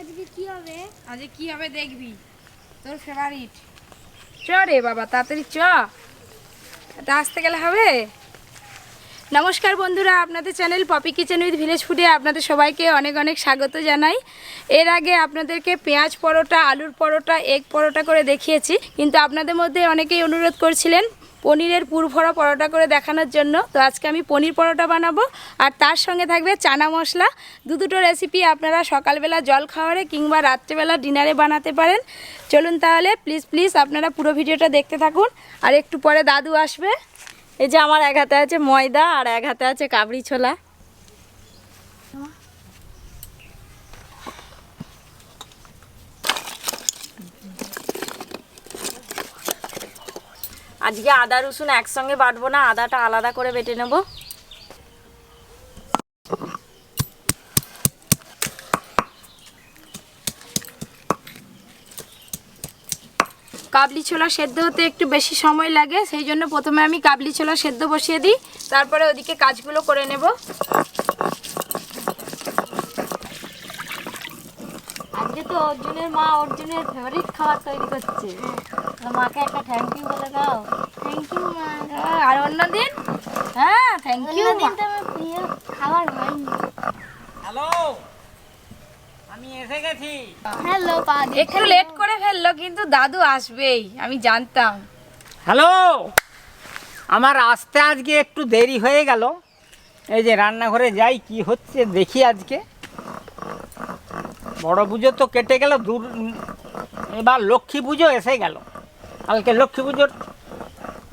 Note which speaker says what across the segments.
Speaker 1: আজকে কি হবে দেখবি, তোর ফেভারিট। চ রে বাবা, তাড়াতাড়ি চ, এটা আসতে গেলে হবে। নমস্কার বন্ধুরা, আপনাদের channel Poppy kitchen with village ফুডে আপনাদের সবাইকে অনেক অনেক স্বাগত জানাই। এর আগে আপনাদেরকে পেঁয়াজ পরোটা, আলুর পরোটা, এগ পরোটা করে দেখিয়েছি, কিন্তু আপনাদের মধ্যে অনেকেই অনুরোধ করছিলেন পনিরের পুরভরা পরোটা করে দেখানোর জন্য। তো আজকে আমি পনির পরোটা বানাবো, আর তার সঙ্গে থাকবে চানা মশলা। দুটো রেসিপি আপনারা সকালবেলা জল খাওয়ারে কিংবা রাত্রেবেলা ডিনারে বানাতে পারেন। চলুন তাহলে, প্লিজ আপনারা পুরো ভিডিওটা দেখতে থাকুন। আর একটু পরে দাদু আসবে। এই যে আমার এক হাতে আছে ময়দা আর এক হাতে আছে কাবলি ছোলা। আজকে আদা রসুন একসঙ্গে বাটবো না, আদাটা আলাদা করে বেটে নেব। কাবলি ছোলা সেদ্ধ হতে একটু বেশি সময় লাগে, সেই জন্য প্রথমে আমি কাবলি ছোলা সেদ্ধ বসিয়ে দিই, তারপরে ওদিকে কাজগুলো করে নেব। আজকে তো অর্জুনের মা অর্জুনের ফেভারিট খাবার তৈরি করছে, মাকে একটা থ্যাংক ইউ বলে দাও। থ্যাংক ইউ মা। আর অন্যদিন হ্যাঁ থ্যাংক ইউ। প্রিয় খাবার হয়নি।
Speaker 2: হ্যালো, আমি এসে গেছি।
Speaker 1: হ্যালো পা, একটু লেট করে ফেললো, কিন্তু দাদু আসবেই আমি জানতাম।
Speaker 2: হ্যালো, আমার আসতে আজকে একটু দেরি হয়ে গেল। এই যে রান্নাঘরে যাই, কি হচ্ছে দেখি। আজকে বড় পুজো তো কেটে গেল, এবার লক্ষ্মী পুজো এসে গেল। কালকে লক্ষ্মী পুজোর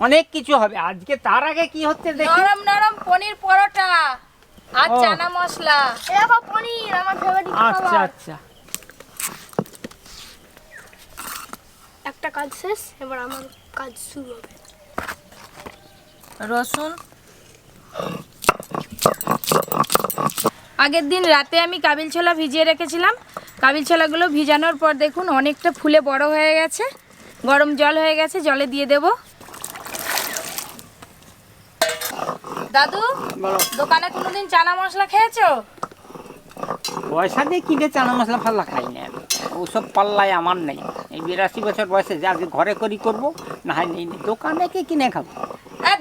Speaker 2: অনেক কিছু হবে। আজকে তার আগে কি হচ্ছে দেখি।
Speaker 1: নরম নরম পনির পরোটা আর চানা মশলা। এটা পনির আমার ফেভারিট খাবার।
Speaker 2: আচ্ছা আচ্ছা,
Speaker 1: একটা কাজ শেষ, এবার আমার কাজ শুরু হবে। রসুন, আগের দিন রাতে আমি কাবিল ছোলা ভিজিয়ে রেখেছিলাম। কাবিল ছোলাগুলো ভিজানোর পর দেখুন অনেকটা ফুলে বড় হয়ে গেছে। গরম জল হয়ে গেছে, জলে দিয়ে দেব। দাদু, দোকানে কোনোদিন চানা মশলা খেয়েছো?
Speaker 2: পয়সা দিয়ে কিনে চানা মশলা ফাল্লা খাই না, ওসব পাল্লায় আমার নেই। এই 82 বছর বয়সে যে আজকে ঘরে করবো, না হয় নেই, দোকানে কে কিনে খাবো?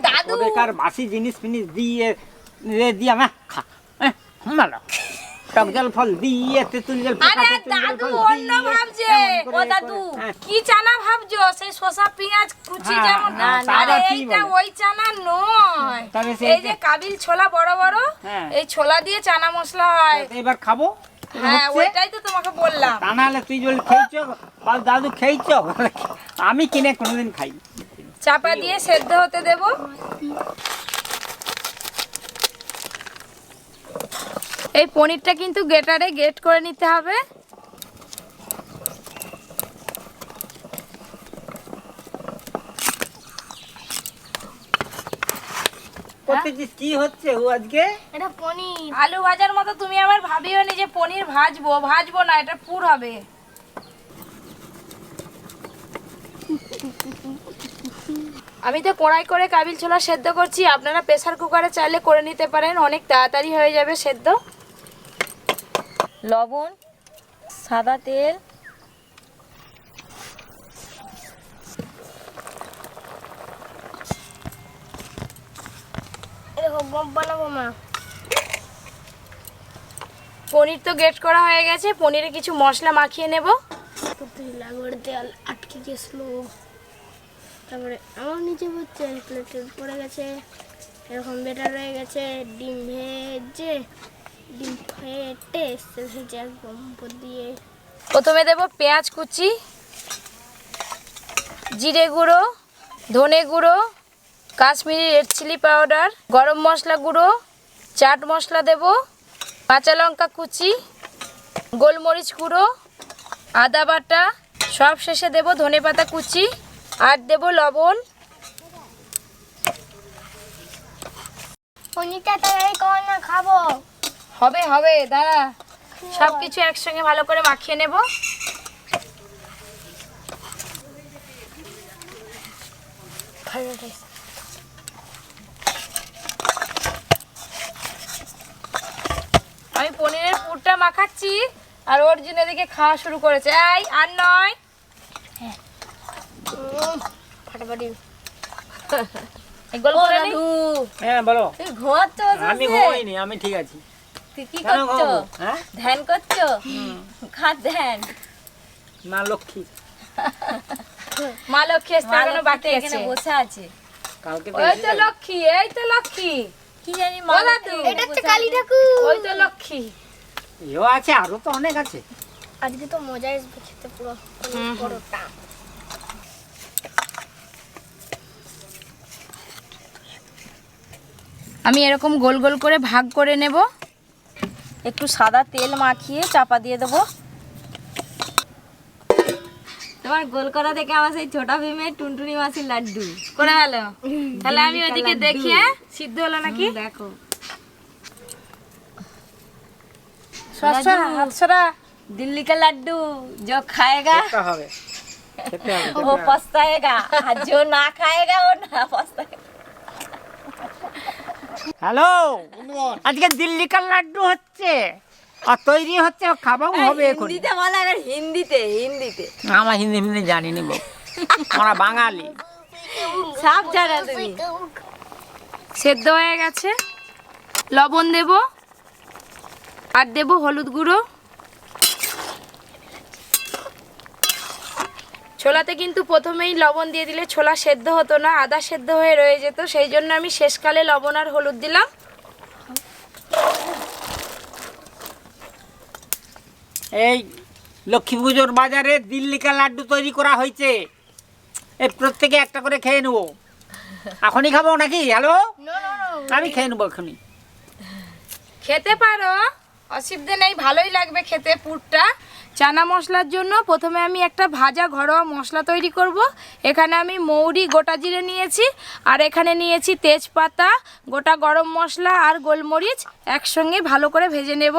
Speaker 1: দাদু
Speaker 2: ওদেরকার বাসি জিনিস ফিনিস দিয়ে দিয়ে আমি খা ভালো টক জল ফল দিয়ে তেঁতুল জল।
Speaker 1: আরে দাদু অন্য ভাবছে। ও দাদু কি চানা ভাবছো? সেই শসা পেঁয়াজ কুচি যেমন। আরে এইটা ওই চানা নয়, এই যে কাবিল ছোলা বড় বড়, এই ছোলা দিয়ে চানা মশলা হয়।
Speaker 2: এবার খাবো।
Speaker 1: হ্যাঁ ওইটাই তো তোমাকে বললাম।
Speaker 2: তা নাহলে তুই বল খেয়েছো, দাদু খেয়েছো, আমি কিনে কোনোদিন খাই।
Speaker 1: চাপা দিয়ে সেদ্ধ হতে দেব। এই পনিরটা কিন্তু গ্রেটারে গ্রেট করে নিতে হবে।
Speaker 2: কি হচ্ছে ও আজকে?
Speaker 1: এটা পনির আলু ভাজার মতো। তুমি আবার ভাবিও নি যে পনির ভাজবো না, এটা পুর হবে। আমি তো কড়াই করে কাবিল ছোলা সেদ্ধ করছি, আপনারা প্রেসার কুকারে চাইলে করে নিতে পারেন, অনেক তাড়াতাড়ি হয়ে যাবে সেদ্ধ। লবণ, সাদা তেল, বানাবো মা। পনির তো গ্রেট করা হয়ে গেছে, পনিরে কিছু মশলা মাখিয়ে নেব। তেল আটকে গেছিল, তারপরে আমার নিচে হচ্ছে প্লেটের পড়ে গেছে, এরকম বেটার রয়ে গেছে। ডিম ফেটে ভেজে একদম উপর দিয়ে। প্রথমে দেব পেঁয়াজ কুচি, জিরে গুঁড়ো, ধনে গুঁড়ো, কাশ্মীরি রেড চিলি পাউডার, গরম মশলা গুঁড়ো, চাট মশলা দেব, কাঁচা লঙ্কা কুচি, গোলমরিচ গুঁড়ো, আদা বাটা, সব শেষে দেব ধনেপাতা কুচি, আর দেব লবণ। পনিরটা তৈরি করে না খাবো। হবে দাঁড়া, সব কিছু একসঙ্গে ভালো করে মাখিয়ে নেব। আমি পনিরের পুরটা মাখাচ্ছি, আর অর্জুন এদিকে খাওয়া শুরু করেছে। এই আর নয়,
Speaker 3: ফাটাফাটি।
Speaker 1: এই গোল করে নি।
Speaker 2: হ্যাঁ বলো।
Speaker 3: তুই ঘুমাচ্ছ?
Speaker 2: আমি ঘুমাইনি, আমি ঠিক আছি।
Speaker 3: তুই কি
Speaker 2: কেন
Speaker 3: করছো?
Speaker 2: ঘুমাবো? হ্যাঁ
Speaker 3: ধ্যান করছো? খাট ধ্যান।
Speaker 2: মা লক্ষ্মী
Speaker 1: মা লক্ষ্মী আসতে
Speaker 3: মা
Speaker 1: এখনো বাকি
Speaker 3: লক্ষ্মী
Speaker 1: আছে।
Speaker 3: এখানে বসে আছে।
Speaker 2: কালকে তো
Speaker 1: ওই
Speaker 2: এসে
Speaker 1: তো
Speaker 2: যাবে।
Speaker 1: লক্ষ্মী, এই তো লক্ষ্মী,
Speaker 3: কি জানি
Speaker 1: ও
Speaker 3: মা
Speaker 1: দাদু,
Speaker 3: লক্ষ্মী
Speaker 1: এটা
Speaker 3: হচ্ছে কালী ঠাকুর।
Speaker 1: ওই তো লক্ষ্মী।
Speaker 2: এও আছে, আরো তো অনেক আছে।
Speaker 3: আজকে তো মজা আসবে খেতে পুরো পরোটা।
Speaker 1: আমি এরকম গোল গোল করে ভাগ করে নেব।
Speaker 3: একটু সাদা তেল মাখিয়ে চাপা দিয়ে দেবো। তোমার গোল করা দেখে আমার সেই ছোটা ভীমের টুনটুনি মাসির লাড্ডু
Speaker 1: করে ভালো। তাহলে আমি ওইদিকে দেখি, হ্যাঁ সিদ্ধ হলো নাকি।
Speaker 3: দেখো।
Speaker 1: সরা হাত সরা।
Speaker 3: दिल्ली का लड्डू जो खाएगा
Speaker 2: খেতে হবে, খেতে হবে,
Speaker 3: वो
Speaker 2: খেতে হবে।
Speaker 3: पछताएगा और जो ना खाएगा वो ना पछताएगा।
Speaker 2: হ্যালো, আজকে দিল্লি কার লাড্ডু হচ্ছে আর তৈরি হচ্ছে, খাবাও হবে এখন।
Speaker 3: हिंदी माला अगर हिंदी ते
Speaker 2: আমরা হিন্দি হিন্দি জানি নি বউ, আমরা বাঙালি।
Speaker 3: सब जाना তুমি।
Speaker 1: সেদ্ধ হয়ে গেছে। লবণ দেব আর দেব হলুদ গুঁড়ো। ছোলাতে কিন্তু প্রথমেই লবণ দিয়ে দিলে ছোলা সেদ্ধ হতো না, আদা সেদ্ধ হয়ে রয়ে যেত, সেই জন্য আমি শেষকালে লবণ আর হলুদ দিলাম।
Speaker 2: এই লক্ষ্মী পুজোর বাজারে দিল্লি কার লাড্ডু তৈরি করা হয়েছে, এই প্রত্যেকে একটা করে খেয়ে নেবো। এখনই খাবো নাকি? হ্যালো, আমি খেয়ে নেবো এখনই।
Speaker 1: খেতে পারো, অসুবিধে নেই, ভালোই লাগবে খেতে পুরটা। চানা মশলার জন্য প্রথমে আমি একটা ভাজা ঘরোয়া মশলা তৈরি করব। এখানে আমি মৌরি গোটা জিরে নিয়েছি, আর এখানে নিয়েছি তেজপাতা, গোটা গরম মশলা আর গোলমরিচ, একসঙ্গে ভালো করে ভেজে নেব।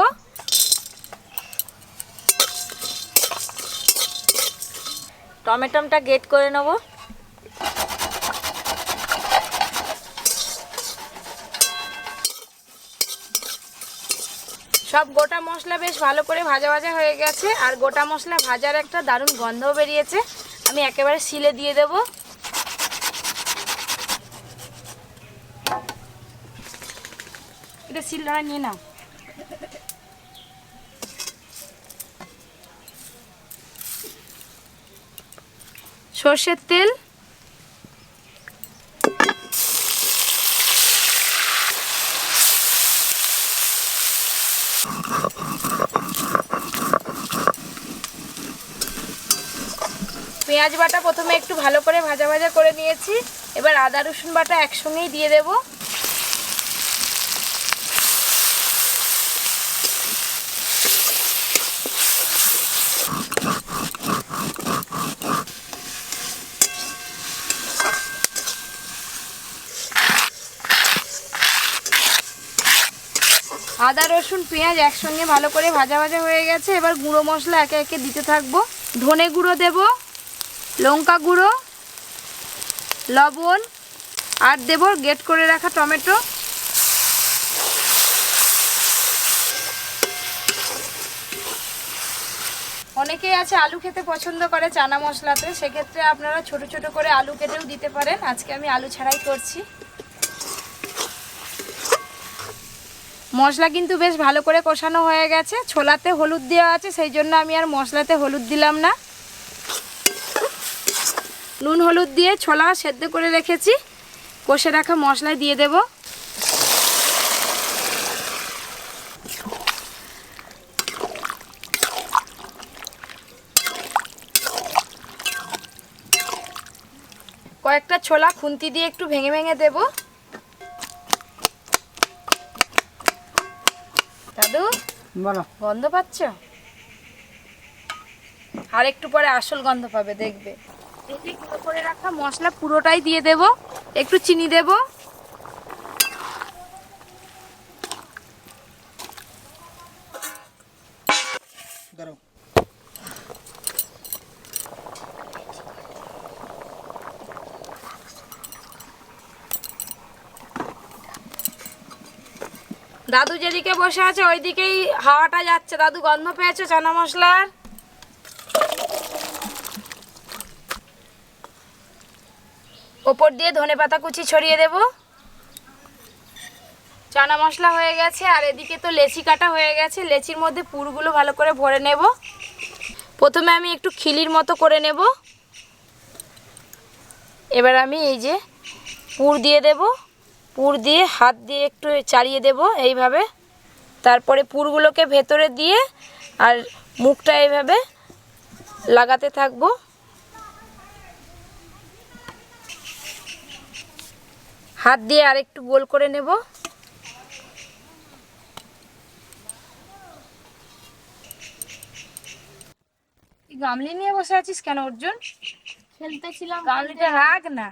Speaker 3: টমেটোটা গ্রেট করে নেব।
Speaker 1: সব গোটা মশলা বেশ ভালো করে ভাজা ভাজা হয়ে গেছে, আর গোটা মশলা ভাজার একটা দারুণ গন্ধও বেরিয়েছে। আমি একেবারে শিলে দিয়ে দেব। এটা শিল ধরা নিয়ে নাও। সর্ষের তেল, পেঁয়াজ বাটা প্রথমে একটু ভালো করে ভাজা ভাজা করে নিয়েছি, এবার আদা রসুন বাটা একসঙ্গেই দিয়ে দেব। আদা রসুন পেঁয়াজ একসঙ্গে ভালো করে ভাজা ভাজা হয়ে গেছে, এবার গুঁড়ো মশলা একে একে দিতে থাকবো। ধনে গুঁড়ো দেব, লঙ্কা গুঁড়ো, লবণ, আর দেব গ্রেট করে রাখা টমেটো। অনেকেই আছে আলু খেতে পছন্দ করে চানা মশলাতে, সেক্ষেত্রে আপনারা ছোট ছোট করে আলু কেটেও দিতে পারেন। আজকে আমি আলু ছাড়াই করছি। মশলা কিন্তু বেশ ভালো করে কষানো হয়ে গেছে। ছোলাতে হলুদ দেওয়া আছে, সেই জন্য আমি আর মশলাতে হলুদ দিলাম না। নুন হলুদ দিয়ে ছোলা সেদ্ধ করে রেখেছি, কষে রাখা মশলায় দিয়ে দেব। কয়েকটা ছোলা খুন্তি দিয়ে একটু ভেঙে ভেঙে দেব। দাদু,
Speaker 2: বলো।
Speaker 1: গন্ধ পাচ্ছ? আর একটু পরে আসল গন্ধ পাবে, দেখবে। এই গুঁড়ো করে রাখা মশলা পুরোটাই দিয়ে দেব, একটু চিনি দেব। দাদু যেদিকে বসে আছে ওইদিকেই হাওয়াটা যাচ্ছে। দাদু গন্ধ পেয়েছো চানা মশলার? ওপর দিয়ে ধনেপাতা কুচি ছড়িয়ে দেব। চানা মশলা হয়ে গেছে, আর এদিকে তো লেচি কাটা হয়ে গেছে। লেচির মধ্যে পুরগুলো ভালো করে ভরে নেব। প্রথমে আমি একটু খিলির মতো করে নেব। এবার আমি এই যে পুর দিয়ে দেব। পুর দিয়ে হাত দিয়ে একটু চাড়িয়ে দেব এইভাবে। তারপরে পুরগুলোকে ভেতরে দিয়ে আর মুখটা এইভাবে লাগাতে থাকবো। হাত দিয়ে আরেকটু গোল করে নেব। গামলি নিয়ে বসে আছিস কেন অর্জুন?
Speaker 3: খেলতেছিলাম।
Speaker 1: গামলিটা রাখ না।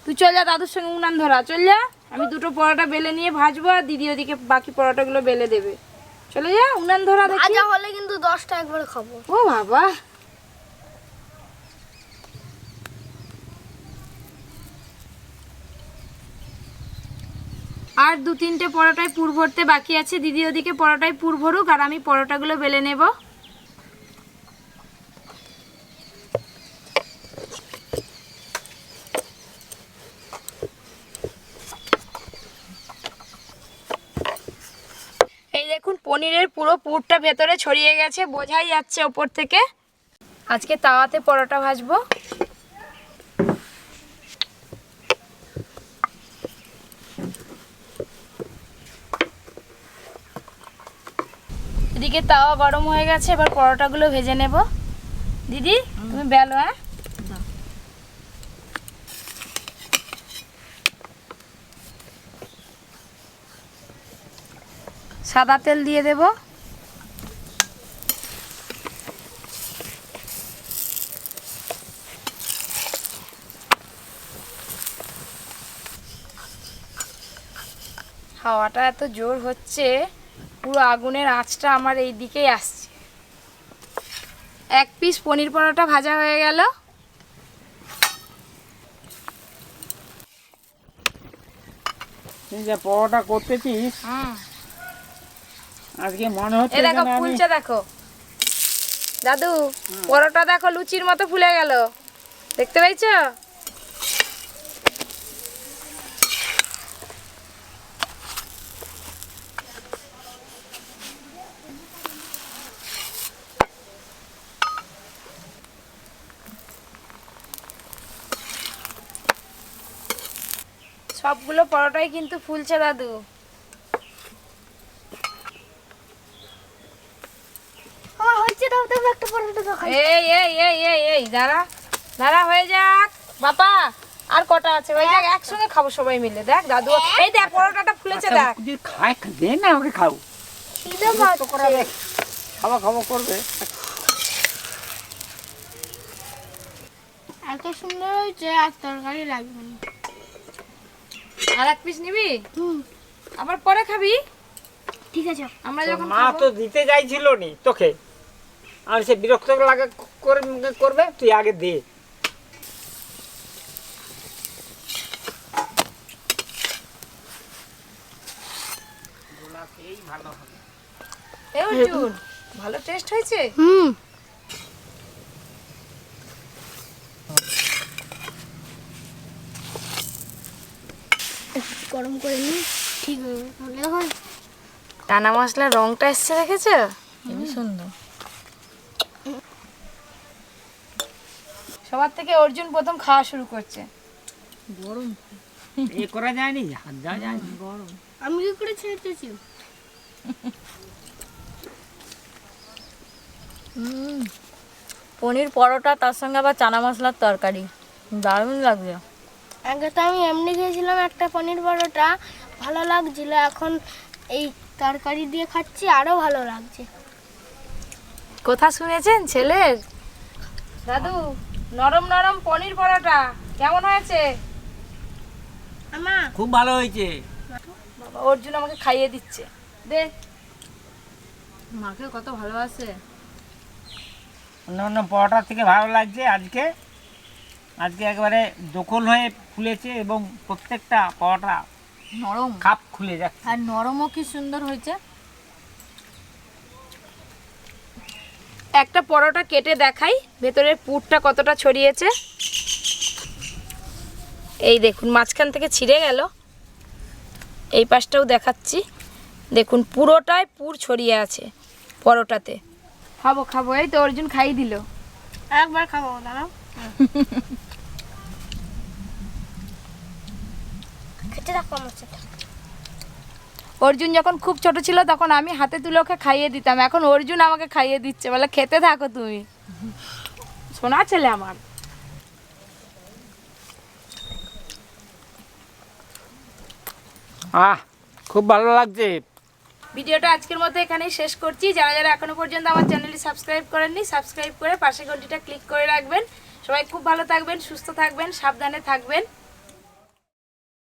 Speaker 1: তুই চল যা, দাদুর সঙ্গে উনান ধরা। চল যা, আমি দুটো পরোটা বেলে নিয়ে ভাজবো আর দিদি ওদিকে বাকি পরোটাগুলো বেলে দেবে। চলে যা, উনান ধরা দেখি।
Speaker 3: ভাজা হলে কিন্তু 10টা একবারে খাবো।
Speaker 1: ও বাবা, আর 2-3টে পরোটায় পুর ভরতে বাকি আছে। দিদি ওদিকে পরোটায় পুর ভরুক আর আমি পরোটাগুলো বেলে নেব। এই দেখুন পনিরের পুরো পুরটা ভেতরে ছড়িয়ে গেছে, বোঝাই যাচ্ছে ওপর থেকে। আজকে তাওয়াতে পরোটা ভাজবো। এদিকে তাওয়া গরম হয়ে গেছে, এবার পরোটাগুলো ভেজে নেব। দিদি তুমি বেলো। হ্যাঁ, সাদা তেল দিয়ে দেব। হাওয়াটা এত জোর হচ্ছে, পুরো আগুনের আঁচটা আমার এই দিকেই আসছে। এক পিস পনির পরোটা ভাজা হয়ে গেল।
Speaker 2: তুই যে পরোটা করতেছিস আজকে মনে হচ্ছে
Speaker 1: এই দেখো
Speaker 2: যেন আমি
Speaker 1: ফুলছে, দেখো দাদু পরোটা দেখো লুচির মতো ফুলে গেল, দেখতে পাইছো? সবগুলো পরোটাই কিন্তু ফুলছে দাদু। এই এই এই এই এই দাঁড়া দাঁড়া, হয়ে যাক বাবা। আর কটা আছে? হয়ে যাক, একসঙ্গে খাবো সবাই মিলে। দেখ দাদু, এই দেখ পরোটাটা ফুলেছে, দেখ।
Speaker 2: খাই দে না ওকে খাও। খাওয়া খাওয়া করবে।
Speaker 3: এত সুন্দর হয়েছে, আর তরকারি লাগবে না।
Speaker 1: আর এক পিস নিবি? আবার পরে খাবি?
Speaker 3: ঠিক আছে।
Speaker 1: আমরা যখন
Speaker 2: মা তো দিতে চাইছিল নি তোকে, আর সে বিরক্ত লাগে করবে, তুই আগে দে।
Speaker 1: এই অর্জুন, ভালো টেস্ট হয়েছে।
Speaker 3: গরম করে নি, ঠিক হবে। দেখো
Speaker 1: টানা মশলার রংটা এসছে, দেখেছো? খুবই সুন্দর। সবার থেকে অর্জুন প্রথম খাওয়া শুরু করছে।
Speaker 2: গরম এ করা যায়নি, হাত দেওয়া যায়নি।
Speaker 3: গরম আমি কি করে ছেড়েছি?
Speaker 4: পনির পরোটা, তার সঙ্গে আবার চানা মশলার তরকারি, দারুণ লাগছে।
Speaker 3: আগে তো আমি এমনি খেয়েছিলাম একটা পনির পরোটা, ভালো লাগছিল। এখন এই তরকারি দিয়ে খাচ্ছি, আরো ভালো লাগছে।
Speaker 1: কথা শুনেছেন ছেলের? দাদু নরম নরম পনির পরোটা কেমন হয়েছে?
Speaker 3: আমা
Speaker 2: খুব ভালো হয়েছে।
Speaker 1: বাবা অর্জুন আমাকে খাইয়ে দিচ্ছে, দে।
Speaker 4: মাকে কত ভালোবাসে।
Speaker 2: অন্য অন্য পরোটার থেকে ভালো লাগছে আজকে। আজকে একেবারে দোকল হয়ে ফুলেছে এবং প্রত্যেকটা পরোটা
Speaker 4: নরম
Speaker 2: কাপ খুলে যাচ্ছে।
Speaker 4: আর নরমও কি সুন্দর হয়েছে।
Speaker 1: একটা পরোটা কেটে দেখাই ভেতরের পুরটা কতটা ছড়িয়েছে। এই দেখুন মাঝখান থেকে ছিঁড়ে গেল, এই পাশটাও দেখাচ্ছি, দেখুন পুরোটাই পুর ছড়িয়ে আছে পরোটাতে। খাবো খাবো, এই তো অর্জুন খাই দিল।
Speaker 3: একবার খাবো দাঁড়াও। খেতে থাকো আমার সাথে।
Speaker 1: অর্জুন যখন খুব ছোট ছিল তখন আমি হাতে তুলে ওকে খাইয়ে দিতাম, এখন অর্জুন আমাকে খাইয়ে দিচ্ছে, বলে খেতে থাকো তুমি। শোনা ছেলে আমার।
Speaker 2: খুব ভালো লাগছে।
Speaker 1: ভিডিওটা আজকের মতো এখানেই শেষ করছি। যারা যারা এখনো পর্যন্ত আমার চ্যানেলটি সাবস্ক্রাইব করেননি, সাবস্ক্রাইব করে পাশে ঘন্টিটা ক্লিক করে রাখবেন। সবাই খুব ভালো থাকবেন, সুস্থ থাকবেন, সাবধানে থাকবেন।